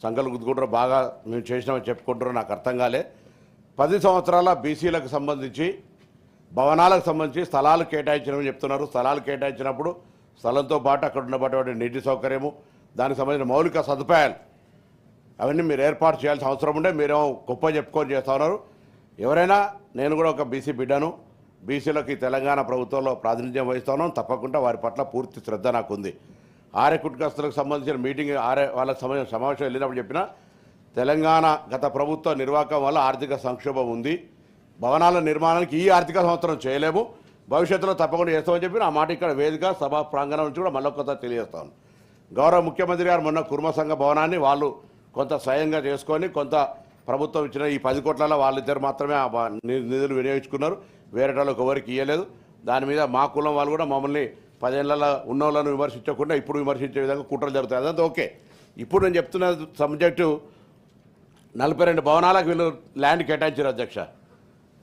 సంకలు గుద్దుకుంటారో బాగా మేము చేసినామని చెప్పుకుంటారో నాకు అర్థం కాలే. 10 సంవత్సరాల బీసీలకు సంబంధించి భవనాలకు సంబంధించి స్థలాలు కేటాయించినామని చెప్తున్నారు. స్థలాలు కేటాయించినప్పుడు స్థలంతో పాటు అక్కడ ఉన్నటువంటి నీటి సౌకర్యము, దానికి సంబంధించిన మౌలిక సదుపాయాలు అవన్నీ మీరు ఏర్పాటు చేయాల్సిన అవసరం ఉండే మీరేమో గొప్ప చెప్పుకొని చేస్తూ ఉన్నారు. ఎవరైనా, నేను కూడా ఒక బీసీ బిడ్డను, బీసీలకి తెలంగాణ ప్రభుత్వంలో ప్రాతినిధ్యం వహిస్తున్నాను. తప్పకుండా వారి పట్ల పూర్తి శ్రద్ధ నాకుంది. ఆర్య కుటుంబస్తులకు సంబంధించిన మీటింగ్ వాళ్ళకి సంబంధించిన సమావేశం వెళ్ళినప్పుడు చెప్పిన తెలంగాణ గత ప్రభుత్వ నిర్వాహకం వల్ల ఆర్థిక సంక్షోభం ఉంది. భవనాల నిర్మాణానికి ఈ ఆర్థిక సంవత్సరం చేయలేము, భవిష్యత్తులో తప్పకుండా చేస్తామని చెప్పి ఆ మాట ఇక్కడ వేదిక సభా ప్రాంగణం నుంచి కూడా మళ్ళొకసారి తెలియజేస్తాను. గౌరవ ముఖ్యమంత్రి గారు మొన్న కుర్మ సంఘ భవనాన్ని వాళ్ళు కొంత స్వయంగా చేసుకొని కొంత ప్రభుత్వం ఇచ్చిన ఈ 10 కోట్లలో వాళ్ళిద్దరు మాత్రమే ఆ నిధులు వినియోగించుకున్నారు. వేరే వాళ్ళకి ఎవరికి ఇవ్వలేదు. దాని మీద మా కులం వాళ్ళు కూడా మమ్మల్ని 10 ఏళ్లలో ఉన్నోళ్ళను విమర్శించకుండా ఇప్పుడు విమర్శించే విధంగా కుట్రలు జరుగుతాయి. అదంతా ఓకే. ఇప్పుడు నేను చెప్తున్న సబ్జెక్టు 42 భవనాలకు వీళ్ళు ల్యాండ్ కేటాయించారు అధ్యక్ష.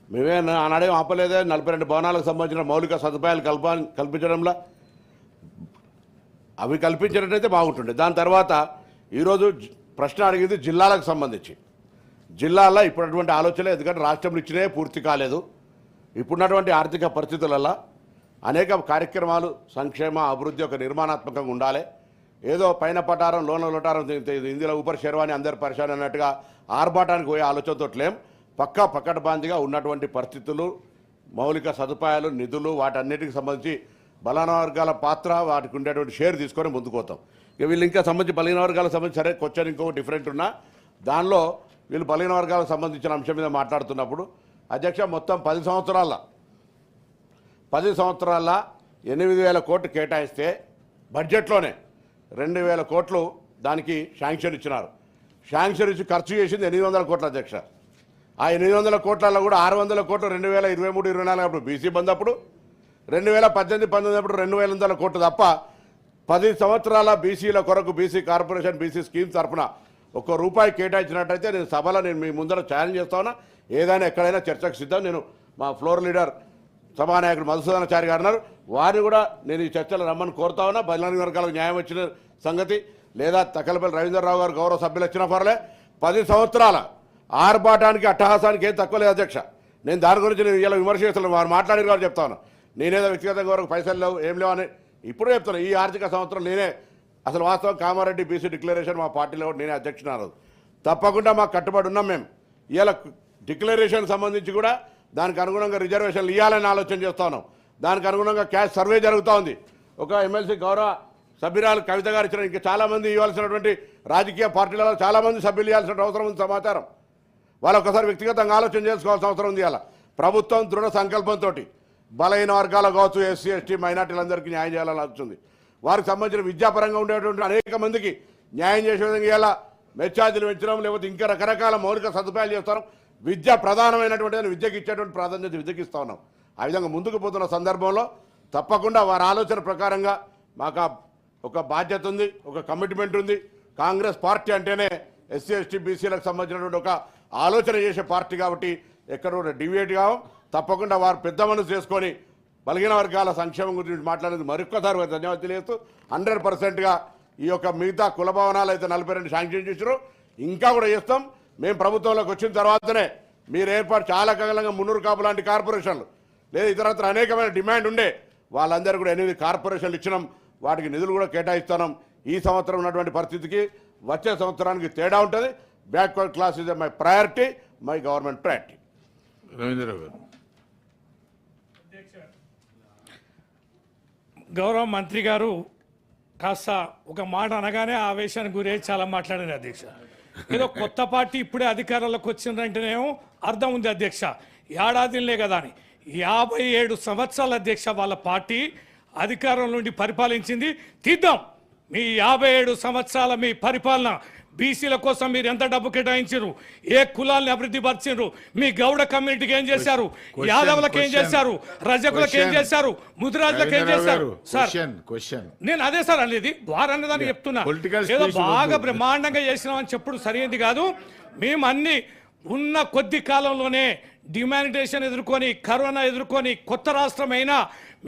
మేమే ఆనాడేం ఆపలేదే. 42 భవనాలకు సంబంధించిన మౌలిక సదుపాయాలు కల్పించడంలో అవి కల్పించినట్టయితే బాగుంటుండే. దాని తర్వాత ఈరోజు ప్రశ్న అడిగింది జిల్లాలకు సంబంధించి. జిల్లాల్లో ఇప్పుడున్నటువంటి ఆలోచన, ఎందుకంటే రాష్ట్రంలో ఇచ్చినే పూర్తి కాలేదు. ఇప్పుడున్నటువంటి ఆర్థిక పరిస్థితులలో అనేక కార్యక్రమాలు సంక్షేమ అభివృద్ధి ఒక నిర్మాణాత్మకంగా ఉండాలి. ఏదో పైన పటారం లోన లోటారం ఇందులో ఊపర్ శర్వాణి అందరు పరిశాన్ అన్నట్టుగా ఆర్భాటానికి పోయే ఆలోచనతోట్లేం. పక్కడబందిగా ఉన్నటువంటి పరిస్థితులు, మౌలిక సదుపాయాలు, నిధులు, వాటన్నిటికి సంబంధించి బలహీన వర్గాల పాత్ర, వాటికి ఉండేటువంటి షేర్ తీసుకొని ముందుకు పోతాం. ఇక వీళ్ళు ఇంకా సంబంధించి బలహీన వర్గాలకు సంబంధించి సరే క్వశ్చన్ ఇంకొక డిఫరెంట్ ఉన్నా దానిలో వీళ్ళు బలహీన వర్గాలకు సంబంధించిన అంశం మీద మాట్లాడుతున్నప్పుడు అధ్యక్ష మొత్తం 10 సంవత్సరాల 8,000 కోట్లు కేటాయిస్తే బడ్జెట్లోనే 2,000 కోట్లు దానికి శాంక్షన్ ఇచ్చినారు. శాంక్షన్ ఇచ్చి ఖర్చు చేసింది 800 కోట్ల అధ్యక్ష. ఆ 800 కోట్లలో కూడా 600 కోట్లు 2023-24 అప్పుడు బీసీ బంద్ అప్పుడు, 2018-19 అప్పుడు 2,000 కోట్లు తప్ప 10 సంవత్సరాల బీసీల కొరకు బీసీ కార్పొరేషన్ బీసీ స్కీమ్ తరఫున ₹1 కేటాయించినట్టయితే నేను సభలో మీ ముందర ఛాలెంజ్ చేస్తా ఉన్నా. ఏదైనా ఎక్కడైనా చర్చకు సిద్ధం. నేను మా ఫ్లోర్ లీడర్ సభానాయకుడు మధుసూదనాచారి గారు అన్నారు, వారిని కూడా నేను ఈ చర్చలు రమ్మని కోరుతా ఉన్నా. బలహీన వర్గాలకు న్యాయం వచ్చిన సంగతి లేదా తక్కలపల్లి రవీంద్రరావు గారు గౌరవ సభ్యులు వచ్చిన పర్లే. 10 సంవత్సరాల ఆర్భాటానికి అట్టహాసానికి ఏం తక్కువ లేదు అధ్యక్ష. నేను దాని గురించి నేను ఇలా విమర్శ చేస్తున్నాను. వారు మాట్లాడిన కాబట్టి చెప్తా ఉన్నా. నేనేదో వ్యక్తిగతంగా వరకు పైసలు లేవు ఏం లేవు అని ఇప్పుడు చెప్తాను. ఈ ఆర్థిక సంవత్సరం నేనే అసలు వాస్తవం కామారెడ్డి బీసీ డిక్లరేషన్ మా పార్టీలో నేనే అధ్యక్షుడు. తప్పకుండా మాకు కట్టుబడి ఉన్నాం. మేము ఇలా డిక్లరేషన్ సంబంధించి కూడా దానికి అనుగుణంగా రిజర్వేషన్లు ఇవ్వాలని ఆలోచన చేస్తా ఉన్నాం. దానికి అనుగుణంగా క్యాష్ సర్వే జరుగుతూ ఉంది. ఒక ఎమ్మెల్సీ గౌరవ సభ్యురాలు కవిత గారు ఇచ్చిన ఇంకా చాలామంది ఇవ్వాల్సినటువంటి రాజకీయ పార్టీలలో చాలామంది సభ్యులు ఇవ్వాల్సిన అవసరం ఉంది. సమాచారం వాళ్ళు ఒకసారి వ్యక్తిగతంగా ఆలోచన చేసుకోవాల్సిన అవసరం ఉంది. అలా ప్రభుత్వం దృఢ సంకల్పంతో బలహీన వర్గాలు కావచ్చు, ఎస్సీ ఎస్టీ మైనార్టీలందరికీ న్యాయం చేయాలని ఆలోచించింది. వారికి సంబంధించిన విద్యాపరంగా ఉండేటువంటి అనేక మందికి న్యాయం చేసే విధంగా ఇలా మెచ్చార్జీలు పెంచడం, లేకపోతే ఇంకా రకరకాల మౌలిక సదుపాయాలు చేస్తాం. విద్య ప్రధానమైనటువంటి విద్యకి ఇచ్చేటువంటి ప్రాధాన్యత విద్యకి ఇస్తా ఉన్నాం. ఆ విధంగా ముందుకు పోతున్న సందర్భంలో తప్పకుండా వారి ఆలోచన ప్రకారంగా మాకు ఒక బాధ్యత ఉంది, ఒక కమిట్మెంట్ ఉంది. కాంగ్రెస్ పార్టీ అంటేనే ఎస్సీ ఎస్టీ బీసీలకు సంబంధించినటువంటి ఒక ఆలోచన చేసే పార్టీ కాబట్టి ఎక్కడ కూడా డివియేట్ కావం. తప్పకుండా వారు పెద్ద మనసు చేసుకొని బలహీన వర్గాల సంక్షేమం గురించి మాట్లాడేందుకు మరొక్కసారి ధన్యవాదాలు తెలియజేస్తూ 100%గా ఈ యొక్క మిగతా కుల భవనాలు అయితే 42 శాంక్షన్ చేశారు, ఇంకా కూడా చేస్తాం. మేము ప్రభుత్వంలోకి వచ్చిన తర్వాతనే మీరు ఏర్పాటు చాలా కాలంగా మున్నూరు కాపు లాంటి కార్పొరేషన్లు లేదా ఇతరత్ర అనేకమైన డిమాండ్ ఉండే వాళ్ళందరూ కూడా 8 కార్పొరేషన్లు ఇచ్చినాం. వాటికి నిధులు కూడా కేటాయిస్తున్నాం. ఈ సంవత్సరం ఉన్నటువంటి పరిస్థితికి వచ్చే సంవత్సరానికి తేడా ఉంటుంది. Backward class is my priority, my government priority. Ravindra Rao గారు. గౌరవ మంత్రి గారు కాస్త ఒక మాట అనగానే ఆవేశానికి గురై చాలా మాట్లాడారు అధ్యక్ష. ఏదో కొత్త పార్టీ ఇప్పుడే అధికారంలోకి వచ్చిందంటేనేమో అర్థం ఉంది అధ్యక్ష, ఏడాదిలే కదా అని. 57 సంవత్సరాల అధ్యక్ష వాళ్ళ పార్టీ అధికారం నుండి పరిపాలించింది. తీద్దాం మీ 57 సంవత్సరాల మీ పరిపాలన. బీసీల కోసం మీరు ఎంత డబ్బు కేటాయించారు, ఏ కులాన్ని అభివృద్ధి పరిచారు, మీ గౌడ కమ్యూనిటీకి ఏం చేశారు, యాదవులకు ఏం చేశారు, రజకులకు ఏం చేశారు, ముదిరాజులకు ఏం చేశారు సార్. నేను అదే సార్ అనేది వారన్నదాన్ని చెప్తున్నా. ఏదో బాగా బ్రహ్మాండంగా చేసినామని చెప్పుడు సరైనది కాదు. మేము అన్ని ఉన్న కొద్ది కాలంలోనే డిమానిటేషన్ ఎదుర్కొని, కరోనా ఎదుర్కొని, కొత్త రాష్ట్రమైనా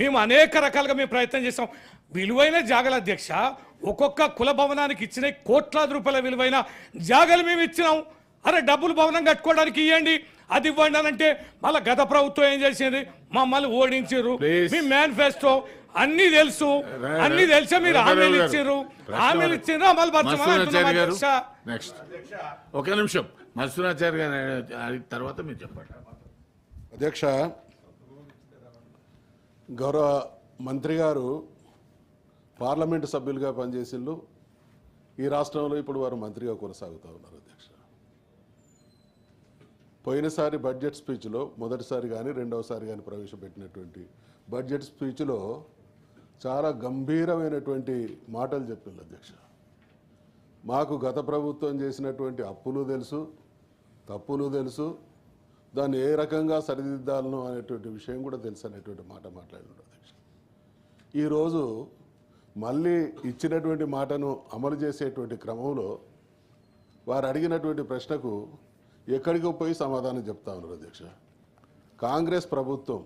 మేము అనేక రకాలుగా మేము ప్రయత్నం చేస్తాం. విలువైన జాగల అధ్యక్ష, ఒక్కొక్క కుల భవనానికి ఇచ్చిన కోట్లాది రూపాయల విలువైన జాగలు మేము ఇచ్చినాం. అరే డబ్బులు భవనం కట్టుకోవడానికి ఇవ్వండి, అది ఇవ్వండి అని అంటే మళ్ళీ గత ప్రభుత్వం ఏం చేసింది, మమ్మల్ని ఓడించారు. మీ మేనిఫెస్టో అన్ని తెలుసు, అన్ని తెలిసే మీరు హామీలు ఇచ్చారు, హామీలు ఇచ్చారు అమలు పరచమని అధ్యక్ష. నెక్స్ట్ ఒక నిమిషం మధుసూదనాచారి గారు అడిగిన తర్వాత మీరు చెప్పండి. అధ్యక్ష, గౌరవ మంత్రి గారు పార్లమెంటు సభ్యులుగా పనిచేసిళ్ళు, ఈ రాష్ట్రంలో ఇప్పుడు వారు మంత్రిగా కొనసాగుతూ ఉన్నారు. అధ్యక్ష, పోయినసారి బడ్జెట్ స్పీచ్లో మొదటిసారి కానీ రెండవసారి కానీ ప్రవేశపెట్టినటువంటి బడ్జెట్ స్పీచ్లో చాలా గంభీరమైనటువంటి మాటలు చెప్పింది. అధ్యక్ష, మాకు గత ప్రభుత్వం చేసినటువంటి అప్పులు తెలుసు, తప్పులు తెలుసు, దాన్ని ఏ రకంగా సరిదిద్దాలను అనేటువంటి విషయం కూడా తెలుసు అనేటువంటి మాట మాట్లాడినాడు. అధ్యక్ష, ఈరోజు మళ్ళీ ఇచ్చినటువంటి మాటను అమలు చేసేటువంటి క్రమంలో వారు అడిగినటువంటి ప్రశ్నకు ఎక్కడికి పోయి సమాధానం చెప్తా ఉన్నారు. అధ్యక్ష, కాంగ్రెస్ ప్రభుత్వం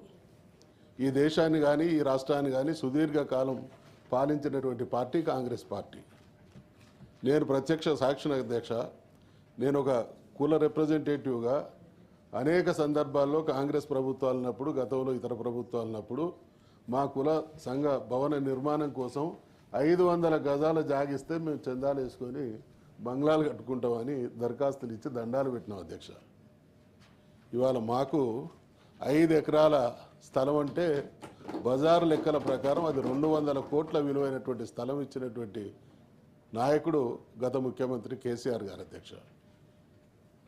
ఈ దేశాన్ని కానీ ఈ రాష్ట్రాన్ని కానీ సుదీర్ఘకాలం పాలించినటువంటి పార్టీ కాంగ్రెస్ పార్టీ. నేను ప్రత్యక్ష సాక్షిని. అధ్యక్ష, నేను ఒక కుల రిప్రజెంటేటివ్గా అనేక సందర్భాల్లో కాంగ్రెస్ ప్రభుత్వాలు ఉన్నప్పుడు, గతంలో ఇతర ప్రభుత్వాలు ఉన్నప్పుడు మా కుల సంఘ భవన నిర్మాణం కోసం 500 గజాల జాగిస్తే మేము చందాలు వేసుకొని బంగ్లాలు కట్టుకుంటామని దరఖాస్తులు ఇచ్చి దండాలు పెట్టినాం. అధ్యక్ష, ఇవాళ మాకు 5 ఎకరాల స్థలం అంటే బజారు లెక్కల ప్రకారం అది 200 కోట్ల విలువైనటువంటి స్థలం ఇచ్చినటువంటి నాయకుడు గత ముఖ్యమంత్రి కేసీఆర్ గారు. అధ్యక్ష,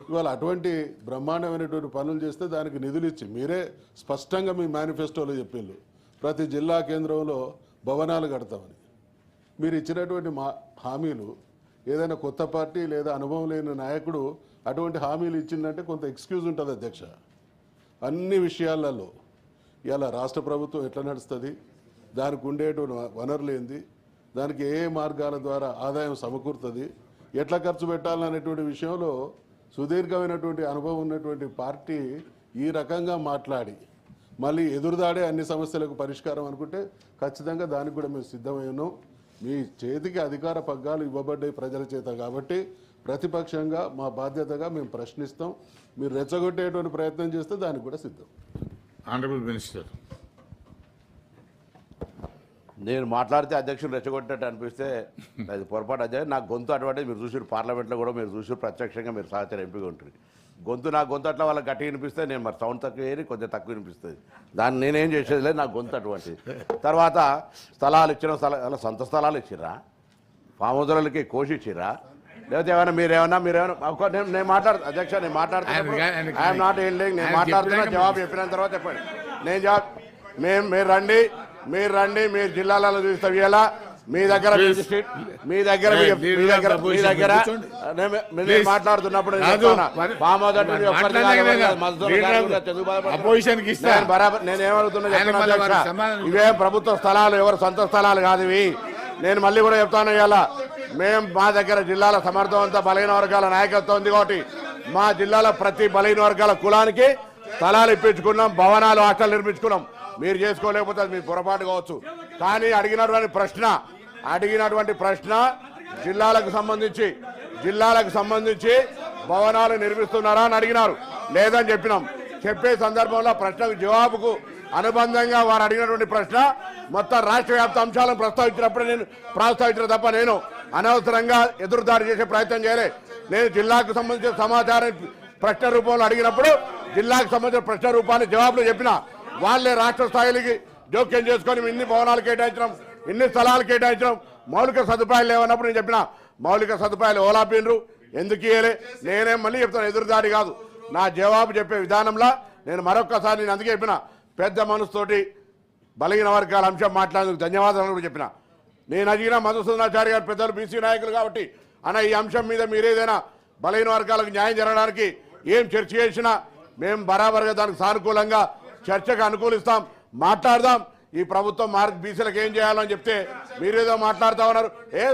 ఇవాళ అటువంటి బ్రహ్మాండమైనటువంటి పనులు చేస్తే దానికి నిధులు ఇచ్చి మీరే స్పష్టంగా మీ మేనిఫెస్టోలో చెప్పిండ్రు ప్రతి జిల్లా కేంద్రంలో భవనాలు కడతామని. మీరు ఇచ్చినటువంటి హామీలు ఏదైనా కొత్త పార్టీ లేదా అనుభవం లేని నాయకుడు అటువంటి హామీలు ఇచ్చిందంటే కొంత ఎక్స్క్యూజ్ ఉంటుంది. అధ్యక్ష, అన్ని విషయాలలో ఇలా రాష్ట్ర ప్రభుత్వం ఎట్లా నడుస్తుంది, దానికి ఉండేటువంటి వనరులు ఏంది, దానికి ఏ మార్గాల ద్వారా ఆదాయం సమకూరుతుంది, ఎట్లా ఖర్చు పెట్టాలనేటువంటి విషయంలో సుదీర్ఘమైనటువంటి అనుభవం ఉన్నటువంటి పార్టీ ఈ రకంగా మాట్లాడి మళ్ళీ ఎదురుదాడే అన్ని సమస్యలకు పరిష్కారం అనుకుంటే ఖచ్చితంగా దానికి కూడా మేము సిద్ధమై ఉన్నాం. మీ చేతికి అధికార పగ్గాలు ఇవ్వబడ్డాయి ప్రజల చేత కాబట్టి ప్రతిపక్షంగా మా బాధ్యతగా మేము ప్రశ్నిస్తాం. మీరు రెచ్చగొట్టేటువంటి ప్రయత్నం చేస్తే దానికి కూడా సిద్ధం. Honourable minister. నేను మాట్లాడితే అధ్యక్షులు రెచ్చగొట్టినట్టు అనిపిస్తే అది పొరపాటు. అదే నాకు గొంతు అటువంటి మీరు చూసారు, పార్లమెంట్లో కూడా మీరు చూసారు, ప్రత్యక్షంగా మీరు సహచర ఎంపీగా ఉంటుంది. నా గొంతు అట్లా వాళ్ళకి గట్టిగా వినిపిస్తే నేను మరి సౌండ్ తక్కువ వేయని కొంచెం తక్కువ వినిపిస్తుంది. దాన్ని నేనేం చేసేది లేదు, నాకు గొంతు అటువంటి. తర్వాత స్థలాలు ఇచ్చిన సొంత స్థలాలు ఇచ్చిర్రా, ఫామ్ హౌజులకి కోసి ఇచ్చిర్రా, లేకపోతే ఏమైనా మీరేమన్నా నేను మాట్లాడుతా అధ్యక్ష, నేను మాట్లాడుతున్నా, ఐఎమ్ నాట్ ఎయిలింగ్, నేను మాట్లాడుతున్నా, జవాబు చెప్పిన తర్వాత చెప్పండి. నేను జవాబు మీరు రండి మీరు జిల్లాలలో చూస్తాం. ఇలా మీ దగ్గర మాట్లాడుతున్నప్పుడు ఇవే ప్రభుత్వ స్థలాలు, ఎవరు సొంత స్థలాలు కాదు ఇవి. నేను మళ్ళీ కూడా చెప్తాను, ఇలా మేము మా దగ్గర జిల్లాల సమర్థవంత బలహీన వర్గాల నాయకత్వం ఉంది కాబట్టి మా జిల్లాలో ప్రతి బలహీన వర్గాల కులానికి స్థలాలు ఇప్పించుకున్నాం, భవనాలు హాస్టల్ నిర్మించుకున్నాం. మీరు చేసుకోలేకపోతే అది మీ పొరపాటు కావచ్చు. కానీ అడిగినటువంటి ప్రశ్న జిల్లాలకు సంబంధించి భవనాలు నిర్మిస్తున్నారా అని అడిగినారు. లేదని చెప్పినాం. చెప్పే సందర్భంలో ప్రశ్నకు జవాబుకు అనుబంధంగా వారు అడిగినటువంటి ప్రశ్న మొత్తం రాష్ట్ర వ్యాప్త అంశాలను ప్రస్తావించినప్పుడు నేను ప్రస్తావించిన తప్ప నేను అనవసరంగా ఎదురుదాడి చేసే ప్రయత్నం చేయలే. నేను జిల్లాకు సంబంధించిన సమాచారం ప్రశ్న రూపంలో అడిగినప్పుడు జిల్లాకు సంబంధించిన ప్రశ్న రూపాన్ని జవాబులు చెప్పిన వాళ్ళే రాష్ట్ర స్థాయికి జోక్యం చేసుకొని ఇన్ని భవనాలు కేటాయించడం, ఇన్ని స్థలాలు కేటాయించడం, మౌలిక సదుపాయాలు లేవన్నప్పుడు నేను చెప్పిన మౌలిక సదుపాయాలు ఓలాపిన్రు ఎందుకు ఇయ్యలే. నేనేం మళ్ళీ చెప్తాను, ఎదురుదాడి కాదు. నా జవాబు చెప్పే విధానంలో నేను మరొక్కసారి నేను అందుకే చెప్పిన పెద్ద మనసుతోటి బలహీన వర్గాల అంశం మాట్లాడేందుకు ధన్యవాదాలు కూడా చెప్పిన. నేను అడిగిన మధుసూదనాచారి గారు పెద్దలు బీసీ నాయకులు కాబట్టి అన్న ఈ అంశం మీద మీరేదైనా బలహీన వర్గాలకు న్యాయం జరగడానికి ఏం చర్చ చేసినా మేము బరాబర్గా దానికి సానుకూలంగా చర్చకు అనుకూలిస్తాం, మాట్లాడదాం. ఈ ప్రభుత్వం బీసీలకు ఏం చేయాలని చెప్తే మీరేదో మాట్లాడుతూ ఉన్నారు.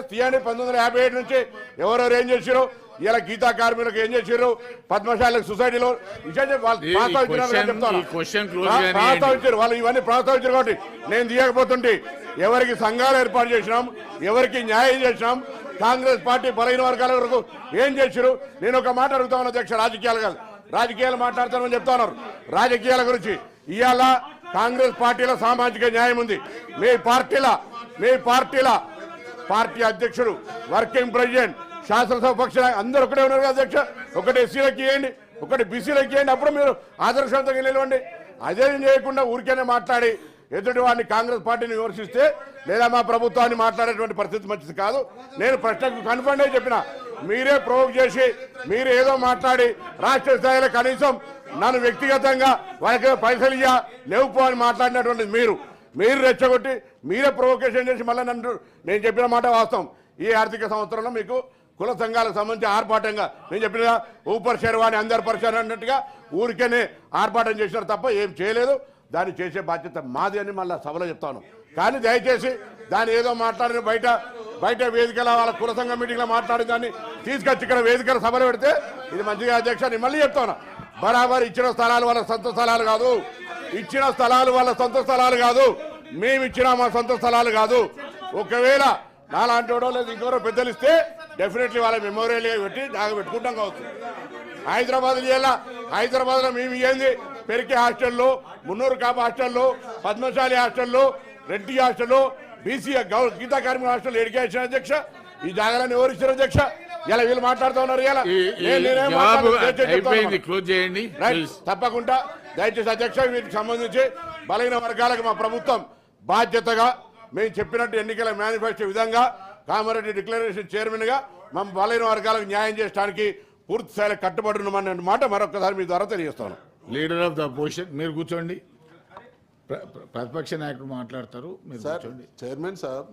తీయండి 1957 నుంచి ఎవరెవరు ఏం చేసారో ఇలా గీతా కార్మికులకు ఏం చేశారు, పద్మశాలకు సొసైటీలో విషయం చెప్పి వాళ్ళు ఈ ప్రస్తావించినారు question- చెప్తాను. ఈ question close గానీ ప్రస్తావించారు వాళ్ళు, ఇవన్నీ ప్రస్తావించారు కాబట్టి నేను తీయకపోతుంటే ఎవరికి సంఘాలు ఏర్పాటు చేసినాం, ఎవరికి న్యాయం చేసినాం, కాంగ్రెస్ పార్టీ బలహీన వర్గాల వరకు ఏం చేశారు. నేను ఒక మాట అడుగుతా ఉన్నా అధ్యక్ష, రాజకీయాలు కాదు, రాజకీయాలు మాట్లాడతానని చెప్తా ఉన్నారు. రాజకీయాల గురించి ఇవాళ కాంగ్రెస్ పార్టీలో సామాజిక న్యాయం ఉంది. మీ పార్టీల పార్టీ అధ్యక్షుడు, వర్కింగ్ ప్రెసిడెంట్, శాసనసభ పక్ష అందరూ ఒకటే ఉన్నారు కదా అధ్యక్ష. ఒకటి ఎస్సీలకి ఇవ్వండి, ఒకటి బీసీలకి ఇవ్వండి, అప్పుడు మీరు ఆదర్శవంతంగా నిలవండి. అదేం చేయకుండా ఊరికేనే మాట్లాడి ఎదుటి వాడిని కాంగ్రెస్ పార్టీని విమర్శిస్తే లేదా మా ప్రభుత్వాన్ని మాట్లాడేటువంటి పరిస్థితి మంచిది కాదు. నేను ప్రశ్నకు కన్ఫర్మ్ అయి చెప్పిన, మీరే ప్రొవోక్ చేసి మీరు ఏదో మాట్లాడి రాష్ట్ర స్థాయిలో కనీసం నన్ను వ్యక్తిగతంగా వాళ్ళకి పైసలు ఇయ్యా లేవుపో అని మాట్లాడినటువంటి మీరు రెచ్చగొట్టి మీరే ప్రొవోకేషన్ చేసి మళ్ళీ నేను చెప్పిన మాట వాస్తవం. ఈ ఆర్థిక సంవత్సరంలో మీకు కుల సంఘాలకు సంబంధించి ఆర్భాటంగా నేను చెప్పిన ఊపర్ శర్వాణి అందరు పరిచయం అన్నట్టుగా ఊరికేనే ఆర్భాటం చేసినారు తప్ప ఏం చేయలేదు. దాన్ని చేసే బాధ్యత మాది అని మళ్ళీ సభలో చెప్తాను. కానీ దయచేసి దాన్ని ఏదో మాట్లాడిన బయట వేదికల వాళ్ళ కుల సంఘ మీటింగ్లో మాట్లాడిన దాన్ని తీసుకొచ్చి ఇక్కడ వేదికల సభలో పెడితే ఇది మంచిగా అధ్యక్ష. నేను మళ్ళీ చెప్తాను, బరాబర్ ఇచ్చిన స్థలాలు వాళ్ళ సొంత స్థలాలు కాదు, ఇచ్చిన స్థలాలు వాళ్ళ సొంత స్థలాలు కాదు, మేము ఇచ్చిన మా సొంత స్థలాలు కాదు. ఒకవేళ నాలాంటి వాడో లేదు ఇంకెవరో పెద్దలు ఇస్తే డెఫినెట్లీ వాళ్ళ మెమోరియల్గా పెట్టి దాకా పెట్టుకుంటాం కావచ్చు. హైదరాబాద్లో మేము ఇయ్యింది పెరికి హాస్టల్లో, మున్నూరు కాపు హాస్టల్లో, పద్మశాలి హాస్టల్లో, రెడ్డి హాస్టల్లో, బీసీ గీతా కార్మిక హాస్టల్లో ఎడికేషన్ అధ్యక్ష. ఈ జాగాలను ఎవరు ఇచ్చారు అధ్యక్ష? ఇలా వీళ్ళు మాట్లాడుతూ ఉన్నారు. క్లోజ్ చేయండి తప్పకుండా దయచేసి అధ్యక్ష, వీటికి సంబంధించి బలహీన వర్గాలకు మా ప్రభుత్వం బాధ్యతగా మేము చెప్పినట్టు ఎన్నికల మేనిఫెస్టో విధంగా కామారెడ్డి డిక్లరేషన్ చైర్మన్ గా మా బలహీన వర్గాలకు న్యాయం చేయడానికి పూర్తి స్థాయిలో కట్టుబడి ఉన్నామన్న మాట మరొకసారి మీ ద్వారా తెలియజేస్తాను. లీడర్ ఆఫ్ ద అపోజిషన్ మీరు కూర్చోండి, ప్రతిపక్ష నాయకుడు మాట్లాడతారు, మీరు సార్ కూర్చోండి. చైర్మన్ సాబ్